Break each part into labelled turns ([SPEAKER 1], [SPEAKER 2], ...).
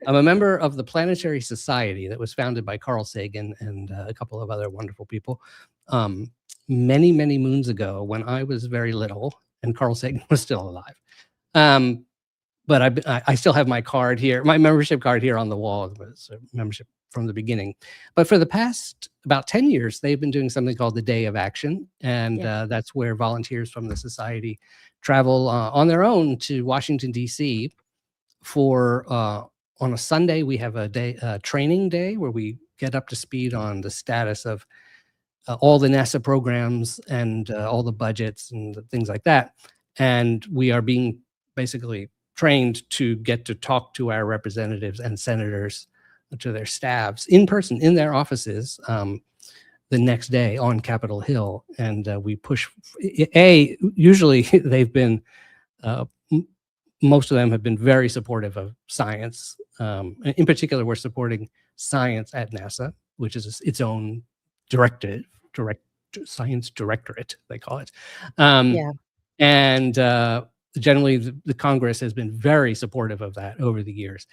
[SPEAKER 1] I'm a member of the Planetary Society that was founded by Carl Sagan and a couple of other wonderful people many, many moons ago when I was very little and Carl Sagan was still alive. But I still have my card here, my membership card here on the wall. It's a membership from the beginning. But for the past about 10 years, they've been doing something called the Day of Action. And that's where volunteers from the society travel on their own to Washington, D.C. for on a Sunday, we have a training day where we get up to speed on the status of all the NASA programs and all the budgets and things like that. And we are being basically trained to get to talk to our representatives and senators, to their staffs in person in their offices the next day on Capitol Hill. And we push, usually they've been, most of them have been very supportive of science. In particular, we're supporting science at NASA, which is its own science directorate, they call it. And generally, the Congress has been very supportive of that over the years.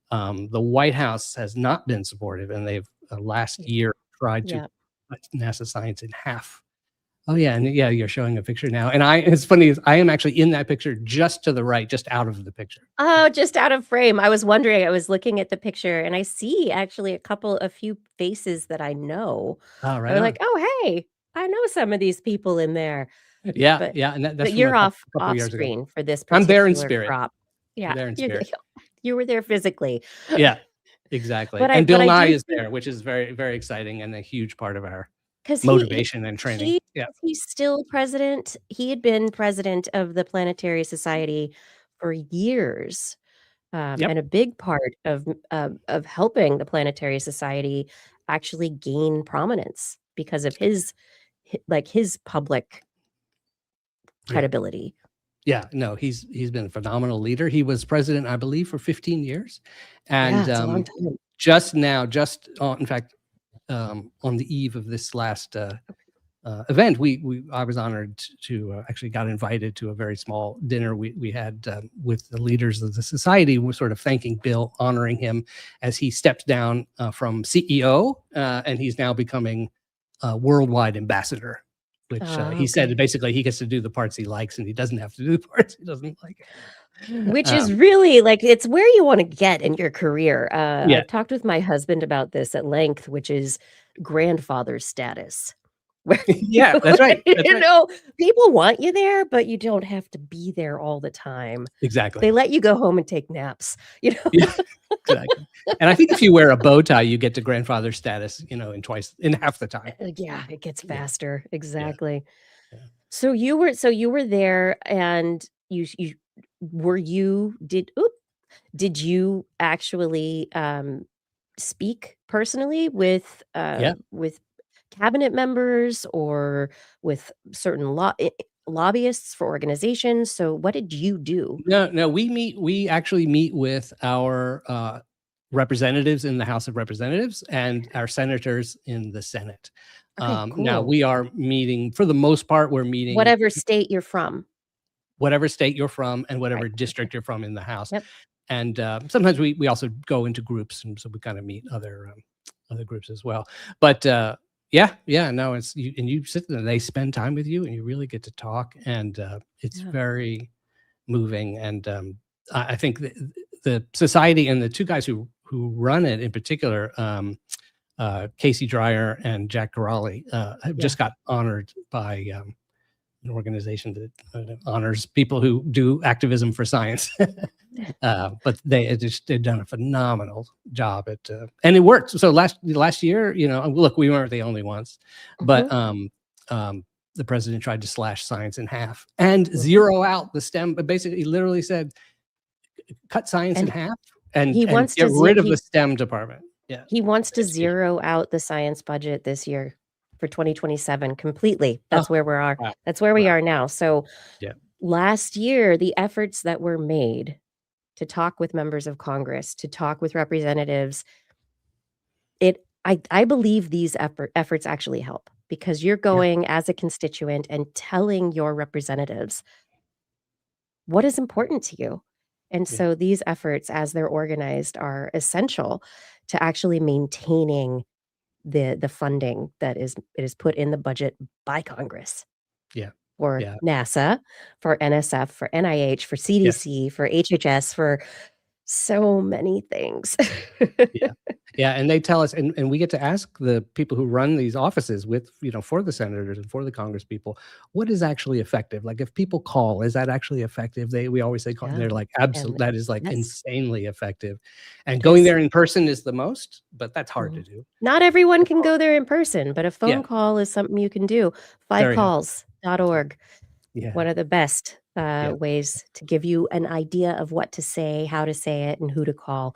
[SPEAKER 1] The White House has not been supportive, and they've last year tried to cut NASA science in half. Oh yeah, and yeah, you're showing a picture now, and it's funny, I am actually in that picture just to the right, just out of the picture.
[SPEAKER 2] Oh, just out of frame. I was wondering, I was looking at the picture and I see actually a few faces that I know.
[SPEAKER 1] Oh, right.
[SPEAKER 2] I'm like, oh, hey, I know some of these people in there.
[SPEAKER 1] Yeah,
[SPEAKER 2] but,
[SPEAKER 1] and that's
[SPEAKER 2] but you're off
[SPEAKER 1] years
[SPEAKER 2] screen for this
[SPEAKER 1] particular. I'm there in
[SPEAKER 2] spirit. Crop. Yeah,
[SPEAKER 1] there in spirit.
[SPEAKER 2] You were there physically.
[SPEAKER 1] Yeah, exactly. And Bill Nye is there, which is very, very exciting and a huge part of our motivation and training.
[SPEAKER 2] He's still president. He had been president of the Planetary Society for years, and a big part of helping the Planetary Society actually gain prominence because of his public credibility.
[SPEAKER 1] Yeah, no, he's been a phenomenal leader. He was president, I believe, for 15 years, and
[SPEAKER 2] it's a long time.
[SPEAKER 1] just now, in fact, on the eve of this last event, I was honored to actually got invited to a very small dinner we had with the leaders of the society. We're sort of thanking Bill, honoring him as he stepped down from CEO, and he's now becoming a worldwide ambassador, which he said basically he gets to do the parts he likes and he doesn't have to do the parts he doesn't like.
[SPEAKER 2] Which is really it's where you want to get in your career. I've talked with my husband about this at length, which is grandfather status.
[SPEAKER 1] Yeah, that's right.
[SPEAKER 2] You know, people want you there, but you don't have to be there all the time.
[SPEAKER 1] Exactly.
[SPEAKER 2] They let you go home and take naps, you know?
[SPEAKER 1] Yeah, exactly. And I think if you wear a bow tie, you get to grandfather status, in half the time.
[SPEAKER 2] Yeah, it gets faster. Exactly. Yeah. So you were there, and did you actually speak personally with cabinet members or with certain lobbyists for organizations? So what did you do?
[SPEAKER 1] No, we actually meet with our representatives in the House of Representatives and our senators in the Senate.
[SPEAKER 2] Okay, cool.
[SPEAKER 1] Now we are meeting, for the most part, we're meeting
[SPEAKER 2] whatever state you're from.
[SPEAKER 1] Whatever state you're from and whatever district you're from in the House. Yep. And sometimes we also go into groups, and so we kind of meet other groups as well. But no, it's you sit there, they spend time with you, and you really get to talk, and it's very moving. And I think the society and the two guys who run it in particular, Casey Dreyer and Jack Corrali, have just got honored by an organization that honors people who do activism for science. But they've done a phenomenal job at, and it worked. So last year, look, we weren't the only ones, but the president tried to slash science in half and zero out the STEM, but basically literally said, cut science in half and get rid of the STEM department. Yeah.
[SPEAKER 2] He wants to zero out the science budget this year for 2027 completely. That's where we are. Wow. That's where we are now. So last year, the efforts that were made to talk with members of Congress, to talk with representatives, I believe these efforts actually help, because you're going as a constituent and telling your representatives what is important to you. And
[SPEAKER 1] Yeah.
[SPEAKER 2] so these efforts, as they're organized, are essential to actually maintaining the funding that is put in the budget by Congress
[SPEAKER 1] Yeah.
[SPEAKER 2] for
[SPEAKER 1] Yeah.
[SPEAKER 2] NASA, for NSF, for NIH, for
[SPEAKER 1] Yes.
[SPEAKER 2] CDC, for HHS, for so many things.
[SPEAKER 1] Yeah. Yeah, and they tell us, and we get to ask the people who run these offices with, for the senators and for the Congress people, what is actually effective? Like, if people call, is that actually effective? We always say,
[SPEAKER 2] Yeah,
[SPEAKER 1] they're like,
[SPEAKER 2] and
[SPEAKER 1] absolutely, that is like
[SPEAKER 2] yes,
[SPEAKER 1] insanely effective. And
[SPEAKER 2] it
[SPEAKER 1] going
[SPEAKER 2] is.
[SPEAKER 1] there in person is the most, but that's hard to
[SPEAKER 2] Mhm.
[SPEAKER 1] do.
[SPEAKER 2] Not everyone can go there in person, but a phone
[SPEAKER 1] Yeah,
[SPEAKER 2] call is something you can do.
[SPEAKER 1] very helpful. Yeah.
[SPEAKER 2] 5calls.org,
[SPEAKER 1] Yeah.
[SPEAKER 2] one of the best,
[SPEAKER 1] Yeah.
[SPEAKER 2] ways to give you an idea of what to say, how to say it, and who to call.